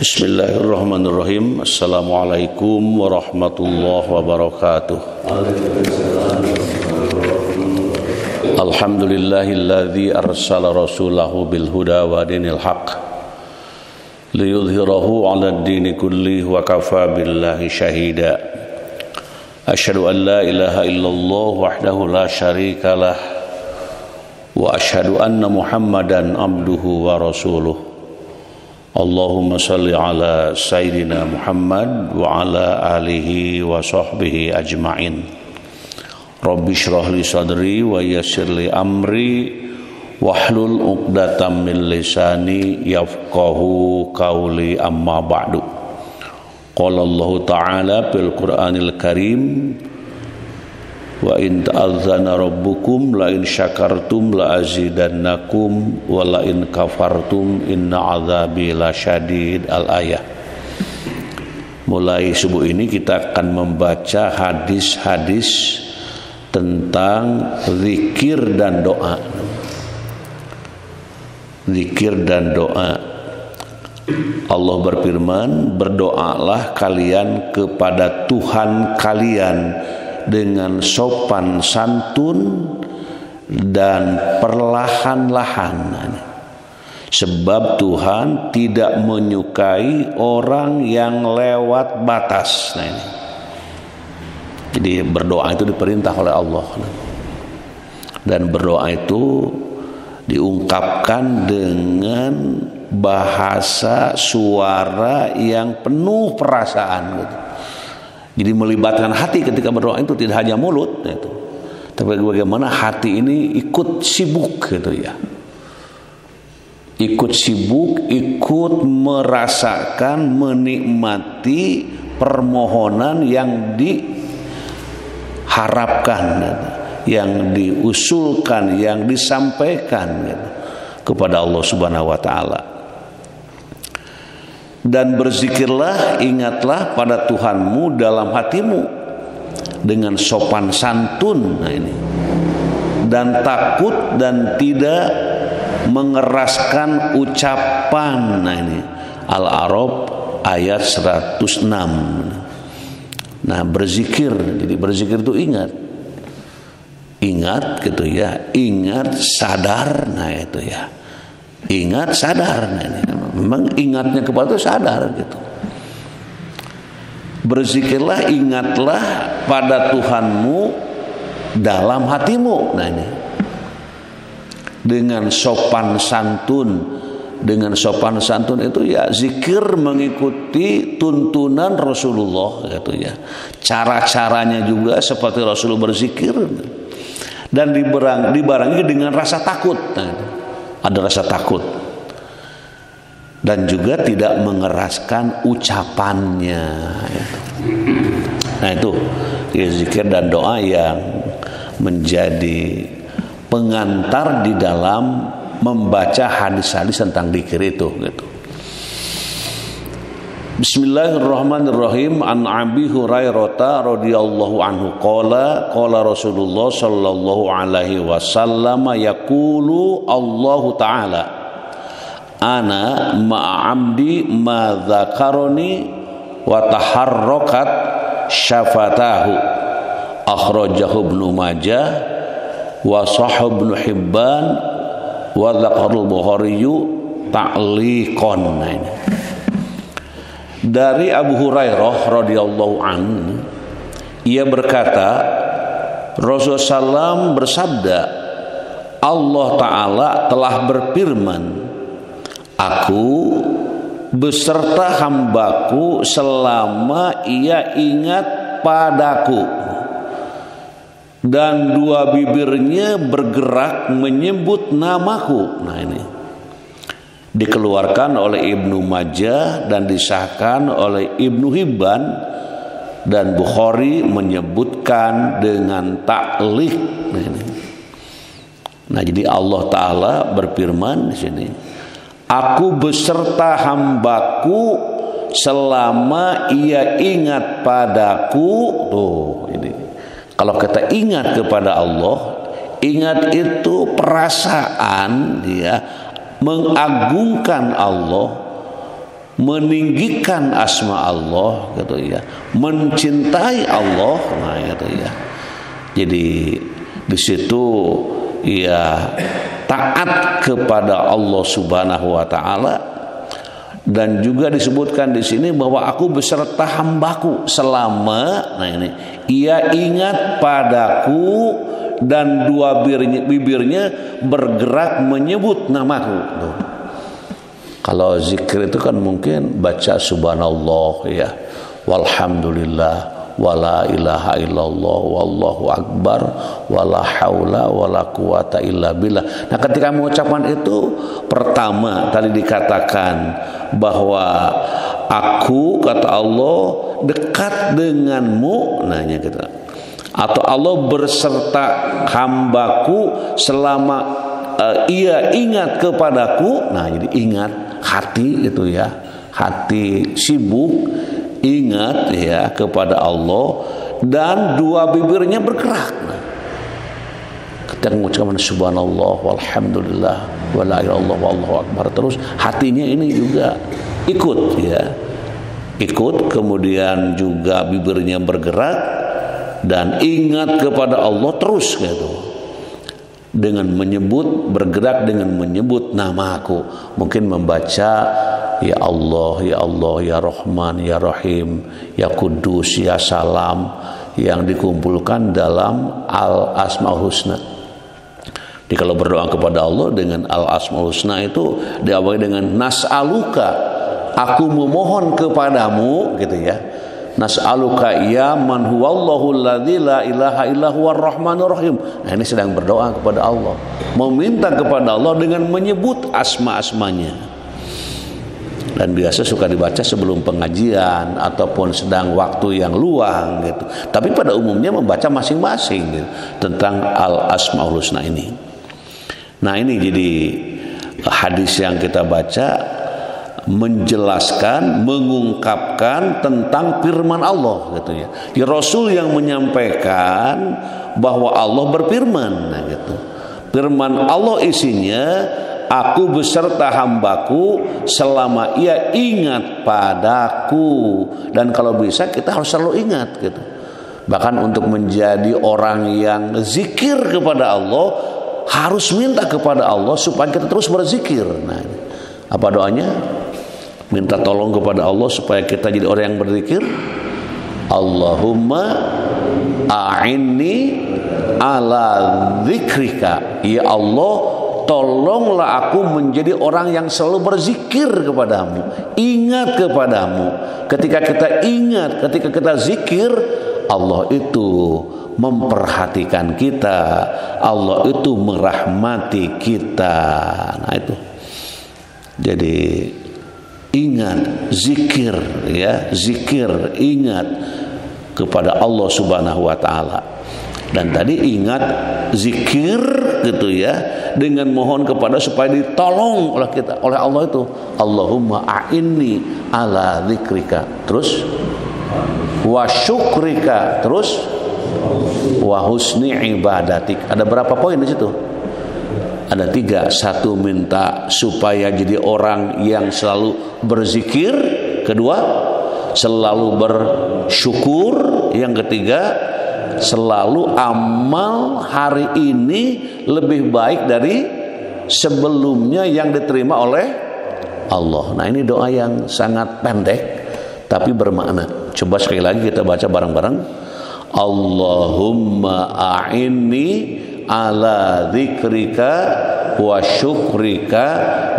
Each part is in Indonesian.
Bismillahirrahmanirrahim. Assalamualaikum warahmatullahi wabarakatuh. Alhamdulillahilladzi arsala rasulahu bil huda wa dinil haq liyudhhirahu 'alad dini kullihi wa kafa billahi shahida. Asyhadu an la ilaha illallah wahdahu la syarikalah wa asyhadu anna Muhammadan abduhu wa rasuluh. Allahumma salli ala Sayyidina Muhammad wa ala alihi wa sahbihi ajma'in. Rabbi shrah li sadri wa yassir li amri wahlul 'uqdatam min lisani yafqahu qawli, amma ba'du. Qala Allah Ta'ala fil Qur'anil Karim, wa in ta'azzana rabbukum la in syakartum la azidannakum wa la in kafartum inna azabi lasyadid. Al-ayah. Mulai subuh ini kita akan membaca hadis-hadis tentang zikir dan doa. Zikir dan doa. Allah berfirman, berdoalah kalian kepada Tuhan kalian dengan sopan santun dan perlahan-lahan, sebab Tuhan tidak menyukai orang yang lewat batas. Nah ini, jadi berdoa itu diperintah oleh Allah, dan berdoa itu diungkapkan dengan bahasa suara yang penuh perasaan gitu. Jadi melibatkan hati ketika berdoa itu, tidak hanya mulut gitu. Tapi bagaimana hati ini ikut sibuk gitu ya. Ikut sibuk, ikut merasakan, menikmati permohonan yang diharapkan gitu, yang diusulkan, yang disampaikan gitu, kepada Allah Subhanahu wa taala. Dan berzikirlah, ingatlah pada Tuhanmu dalam hatimu dengan sopan santun. Nah ini, dan takut dan tidak mengeraskan ucapan. Nah ini Al-A'raf ayat 106. Nah berzikir, jadi berzikir itu ingat gitu ya, ingat sadar. Nah itu ya, ingat sadar. Nah ini memang ingatnya kepada itu sadar gitu. Berzikirlah, ingatlah pada Tuhanmu dalam hatimu. Nah ini dengan sopan santun. Dengan sopan santun itu ya zikir mengikuti tuntunan Rasulullah gitu ya. Cara-caranya juga seperti Rasul berzikir, dan dibarengi dengan rasa takut. Nah, ada rasa takut, dan juga tidak mengeraskan ucapannya. Nah itu ya, zikir dan doa yang menjadi pengantar di dalam membaca hadis-hadis tentang zikir itu gitu. Bismillahirrahmanirrahim. An Abi Hurairah radhiyallahu anhu qala Rasulullah sallallahu alaihi wasallam yaqulu Allah taala ana ma'amdi ma dzakaroni wa taharrakat syafatahu, akhrajahu Ibnu Majah wa sahih Ibnu Hibban wa dzakarul Bukhari ta'liqan. Dari Abu Hurairah radhiyallahu anhu, ia berkata, Rasulullah SAW bersabda, Allah Ta'ala telah berfirman, aku beserta hambaku selama ia ingat padaku, dan dua bibirnya bergerak menyebut namaku. Nah ini dikeluarkan oleh Ibnu Majah dan disahkan oleh Ibnu Hibban, dan Bukhari menyebutkan dengan ta'liq. Nah ini, nah jadi Allah Ta'ala berfirman di sini, aku beserta hambaku selama ia ingat padaku. Tuh ini, kalau kita ingat kepada Allah, ingat itu perasaan dia mengagungkan Allah, meninggikan asma Allah gitu ya, mencintai Allah, nah gitu ya. Jadi di situ ya taat kepada Allah Subhanahu wa taala, dan juga disebutkan di sini bahwa aku beserta hambaku selama, nah ini, ia ingat padaku dan dua bibirnya bergerak menyebut namaku. Tuh. Kalau zikir itu kan mungkin baca subhanallah ya, walhamdulillah, wala ilaha illallah, wallahu akbar, wala haula wala quwata illa billah. Nah, ketika mengucapkan itu, pertama tadi dikatakan bahwa aku, kata Allah, dekat denganmu, nanya gitu. Atau Allah berserta hambaku selama ia ingat kepadaku. Nah, jadi ingat hati itu ya, hati sibuk ingat ya kepada Allah, dan dua bibirnya bergerak. Ketika mengucapkan subhanallah walhamdulillah wala ilaha illallah wallahu akbar, terus hatinya ini juga ikut ya, ikut, kemudian juga bibirnya bergerak dan ingat kepada Allah terus gitu, dengan menyebut, bergerak dengan menyebut namaku. Mungkin membaca ya Allah, ya Allah, ya Rahman, ya Rahim, ya Kudus, ya Salam, yang dikumpulkan dalam Al-Asmaul Husna. Jadi kalau berdoa kepada Allah dengan Al-Asmaul Husna itu diawali dengan nas'aluka, aku memohon kepadamu gitu ya. Nas'aluka ya man huwallahu alladzi la ilaha illa huwar rahmanur rahim. Nah, ini sedang berdoa kepada Allah, meminta kepada Allah dengan menyebut asma-asmanya. Dan biasa suka dibaca sebelum pengajian ataupun sedang waktu yang luang gitu. Tapi pada umumnya membaca masing-masing gitu, tentang Al-Asmaul Husna ini. Nah, ini jadi hadis yang kita baca menjelaskan, mengungkapkan tentang firman Allah gitu ya. Ya, Rasul yang menyampaikan bahwa Allah berfirman, nah gitu. Firman Allah isinya, aku beserta hambaku selama ia ingat padaku. Dan kalau bisa kita harus selalu ingat gitu. Bahkan untuk menjadi orang yang zikir kepada Allah, harus minta kepada Allah supaya kita terus berzikir. Nah, apa doanya? Minta tolong kepada Allah supaya kita jadi orang yang berzikir. Allahumma a'inni ala zikrika, ya Allah, tolonglah aku menjadi orang yang selalu berzikir kepadamu, ingat kepadamu. Ketika kita ingat, ketika kita zikir, Allah itu memperhatikan kita, Allah itu merahmati kita. Nah itu. Jadi ingat, zikir ya, zikir, ingat kepada Allah Subhanahu wa taala. Dan tadi ingat, zikir gitu ya, dengan mohon kepada supaya ditolong oleh kita, oleh Allah itu. Allahumma a'inni ala zikrika, terus wa syukrika, terus wa husni ibadatik. Ada berapa poin di situ? Ada 3. 1, minta supaya jadi orang yang selalu berzikir. 2, selalu bersyukur. Yang 3, selalu amal hari ini lebih baik dari sebelumnya yang diterima oleh Allah. Nah, ini doa yang sangat pendek tapi bermakna. Coba sekali lagi kita baca bareng-bareng. Allahumma a'inni ala dzikrika wa syukrika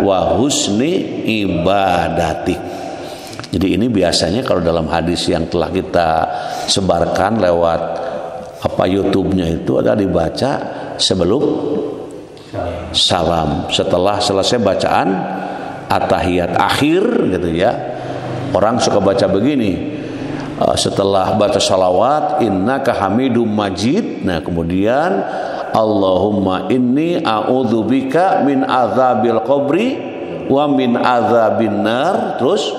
wa husni ibadatik. Jadi ini biasanya kalau dalam hadis yang telah kita sebarkan lewat YouTube-nya itu ada dibaca sebelum salam, setelah selesai bacaan at-tahiyat akhir gitu ya. Orang suka baca begini, setelah baca salawat, innaka hamidum majid. Nah, kemudian Allahumma inni a'udzubika min azabil qabri wa min azabin nar, terus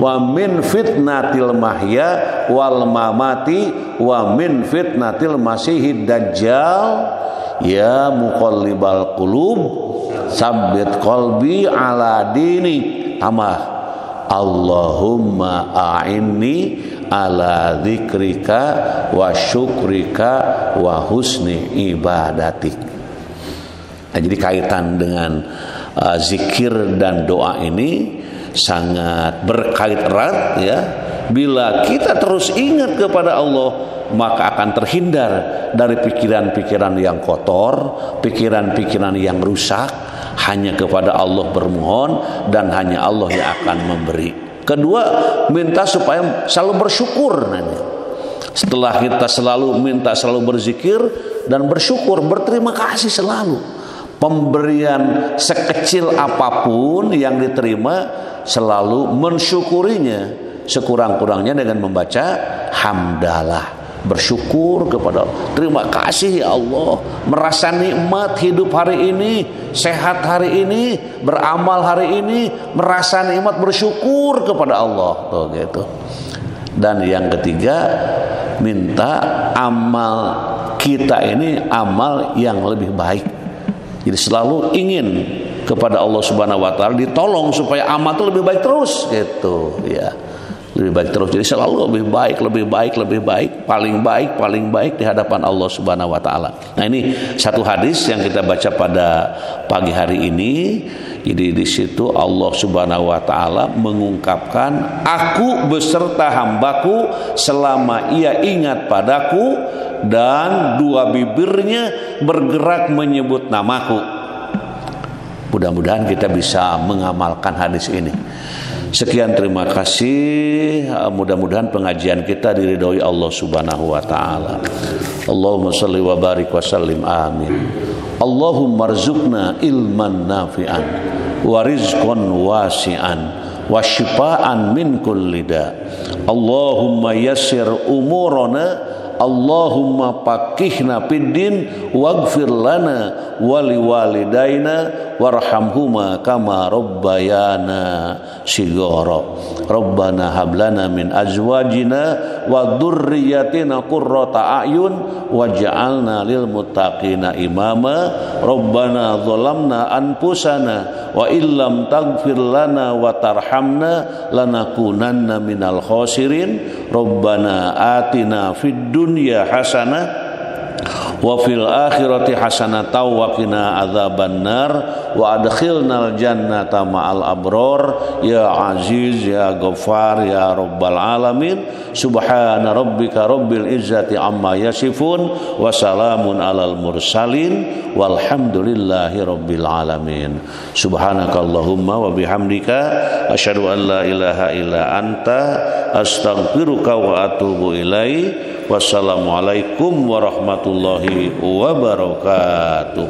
wa min fitnatil mahya wal mamati wa min fitnatil masihid dajjal ya muqallibal qulub sabbit qalbi ala dini. Tambah Allahumma a'inni ala dzikrika wa syukrika wa husni ibadatik. Nah, jadi kaitan dengan zikir dan doa ini sangat berkait erat ya. Bila kita terus ingat kepada Allah, maka akan terhindar dari pikiran-pikiran yang kotor, pikiran-pikiran yang rusak. Hanya kepada Allah bermohon dan hanya Allah yang akan memberi. Kedua, minta supaya selalu bersyukur. Setelah kita selalu minta, selalu berzikir dan bersyukur, berterima kasih selalu. Pemberian sekecil apapun yang diterima, selalu mensyukurinya sekurang-kurangnya dengan membaca hamdalah. Bersyukur kepada Allah. Terima kasih ya Allah, merasa nikmat hidup hari ini, sehat hari ini, beramal hari ini, merasa nikmat, bersyukur kepada Allah. Tuh, gitu. Dan yang ketiga, minta amal kita ini amal yang lebih baik. Jadi selalu ingin kepada Allah Subhanahu wa taala ditolong supaya amal itu lebih baik terus gitu ya. Lebih baik terus. Jadi selalu lebih baik, paling baik di hadapan Allah Subhanahu wa taala. Nah, ini satu hadis yang kita baca pada pagi hari ini. Jadi di situ Allah Subhanahu wa taala mengungkapkan, aku beserta hambaku selama ia ingat padaku dan dua bibirnya bergerak menyebut namaku. Mudah-mudahan kita bisa mengamalkan hadis ini. Sekian, terima kasih. Mudah-mudahan pengajian kita diridhoi Allah Subhanahu wa taala. Allahumma shalli wa barik wa sallim, amin. Allahumma rzuqna ilman nafi'an wa rizqan wasi'an wa shifaan min kulli da. Allahumma yassir umurana, Allahumma faqihna fid din waghfir lana wa liwalidayna warhamhuma kama rabbayana shighara. Rabbana hab lana min azwajina wa dzurriyyatina qurrata a'yun waj'alna lil muttaqina imama. Rabbana zalamna anfusana wa illam taghfir lana wa tarhamna lanakunanna minal khasirin. Rabbana atina fid dunya hasanah wa fil akhirati hasanatan wa qina adzabannar wa adkhilnal jannata ma'al abror ya aziz ya ghaffar ya rabbal alamin. Subhana rabbika rabbil izzati amma yasifun wa salamun alal mursalin walhamdulillahi rabbil alamin. Subhanakallahumma wa bihamdika asyhadu an la ilaha illa anta astaghfiruka wa atubu ilaik. Wassalamualaikum warahmatullahi wabarakatuh.